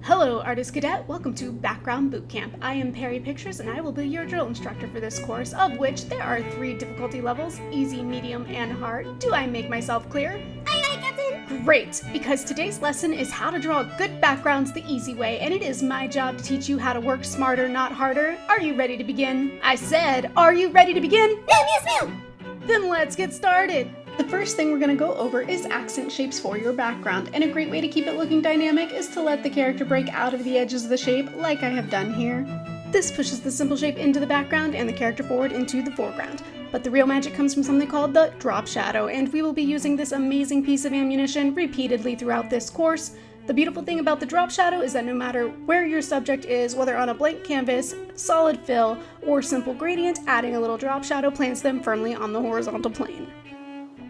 Hello, Artist Cadet! Welcome to Background Bootcamp. I am PerryPictures and I will be your drill instructor for this course, of which there are 3 difficulty levels, easy, medium, and hard. Do I make myself clear? Aye, Captain! Great, because today's lesson is how to draw good backgrounds the easy way, and it is my job to teach you how to work smarter, not harder. Are you ready to begin? I said, are you ready to begin? Ma'am, yes, ma'am! Then let's get started! The first thing we're going to go over is accent shapes for your background, and a great way to keep it looking dynamic is to let the character break out of the edges of the shape, like I have done here. This pushes the simple shape into the background and the character forward into the foreground. But the real magic comes from something called the drop shadow, and we will be using this amazing piece of ammunition repeatedly throughout this course. The beautiful thing about the drop shadow is that no matter where your subject is, whether on a blank canvas, solid fill, or simple gradient, adding a little drop shadow plants them firmly on the horizontal plane.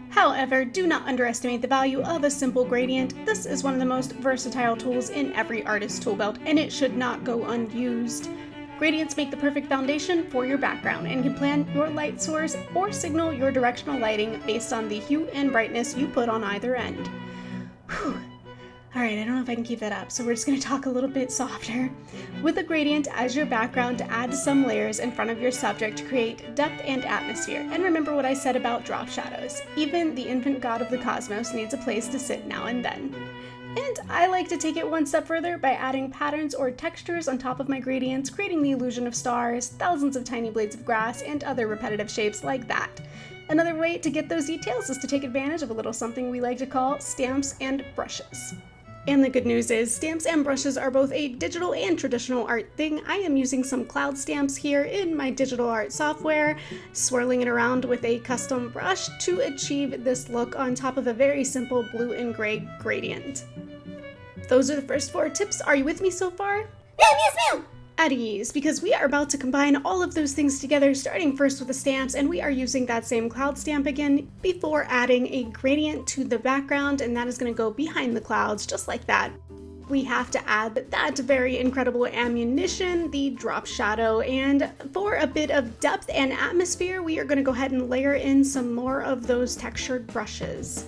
However, do not underestimate the value of a simple gradient. This is one of the most versatile tools in every artist's tool belt, and it should not go unused. Gradients make the perfect foundation for your background and can plan your light source or signal your directional lighting based on the hue and brightness you put on either end. Whew. Alright, I don't know if I can keep that up, so we're just going to talk a little bit softer. With a gradient as your background, add some layers in front of your subject to create depth and atmosphere. And remember what I said about drop shadows. Even the infant god of the cosmos needs a place to sit now and then. And I like to take it one step further by adding patterns or textures on top of my gradients, creating the illusion of stars, thousands of tiny blades of grass, and other repetitive shapes like that. Another way to get those details is to take advantage of a little something we like to call stamps and brushes. And the good news is, stamps and brushes are both a digital and traditional art thing. I am using some cloud stamps here in my digital art software, swirling it around with a custom brush to achieve this look on top of a very simple blue and gray gradient. Those are the first 4 tips. Are you with me so far? Ma'am, yes, ma'am! At ease, because we are about to combine all of those things together, starting first with the stamps, and we are using that same cloud stamp again before adding a gradient to the background, and that is going to go behind the clouds just like that. We have to add that very incredible ammunition, the drop shadow, and for a bit of depth and atmosphere, we are going to go ahead and layer in some more of those textured brushes.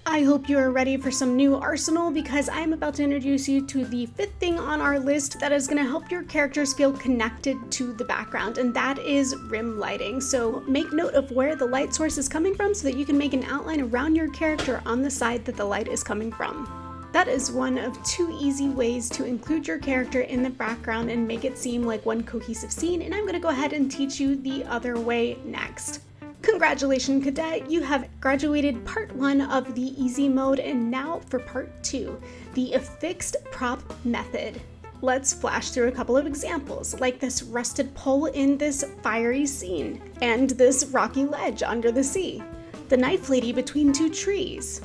I hope you are ready for some new arsenal, because I'm about to introduce you to the 5th thing on our list that is going to help your characters feel connected to the background, and that is rim lighting. So make note of where the light source is coming from so that you can make an outline around your character on the side that the light is coming from. That is one of 2 easy ways to include your character in the background and make it seem like one cohesive scene, and I'm going to go ahead and teach you the other way next. Congratulations, Cadet! You have graduated part 1 of the easy mode, and now for part 2, the affixed prop method. Let's flash through a couple of examples, like this rusted pole in this fiery scene, and this rocky ledge under the sea, the knife lady between 2 trees,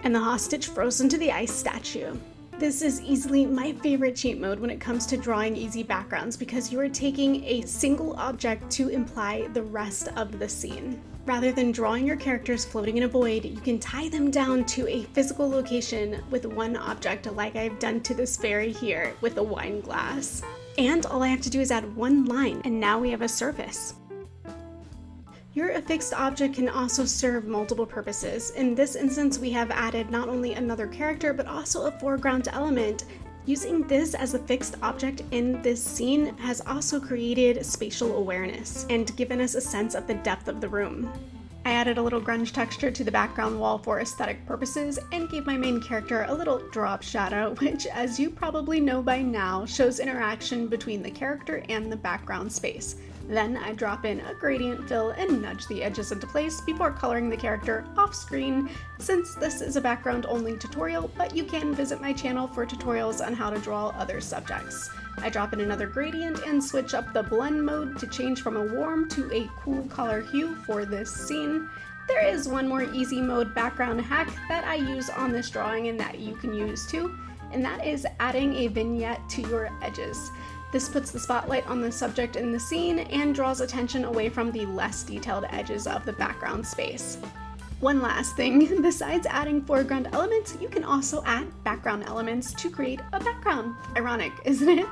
and the hostage frozen to the ice statue. This is easily my favorite cheat mode when it comes to drawing easy backgrounds, because you are taking a single object to imply the rest of the scene. Rather than drawing your characters floating in a void, you can tie them down to a physical location with one object, like I've done to this fairy here with a wine glass. And all I have to do is add 1 line, and now we have a surface. Your affixed object can also serve multiple purposes. In this instance, we have added not only another character, but also a foreground element. Using this as a fixed object in this scene has also created spatial awareness and given us a sense of the depth of the room. I added a little grunge texture to the background wall for aesthetic purposes and gave my main character a little drop shadow, which, as you probably know by now, shows interaction between the character and the background space. Then I drop in a gradient fill and nudge the edges into place before coloring the character off screen, since this is a background only tutorial, but you can visit my channel for tutorials on how to draw other subjects. I drop in another gradient and switch up the blend mode to change from a warm to a cool color hue for this scene. There is one more easy mode background hack that I use on this drawing and that you can use too, and that is adding a vignette to your edges. This puts the spotlight on the subject in the scene and draws attention away from the less detailed edges of the background space. One last thing, besides adding foreground elements, you can also add background elements to create a background. Ironic, isn't it?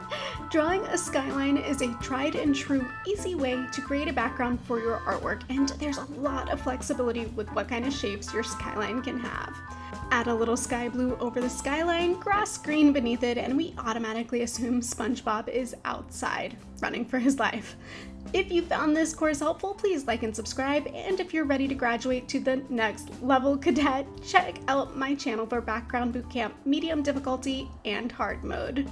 Drawing a skyline is a tried and true, easy way to create a background for your artwork, and there's a lot of flexibility with what kind of shapes your skyline can have. Add a little sky blue over the skyline, grass green beneath it, and we automatically assume SpongeBob is outside, running for his life. If you found this course helpful, please like and subscribe, and if you're ready to graduate to the next level cadet, check out my channel for background bootcamp, medium difficulty, and hard mode.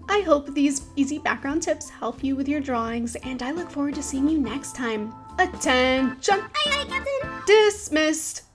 I hope these easy background tips help you with your drawings, and I look forward to seeing you next time. Attention! Aye, aye, Captain. Dismissed!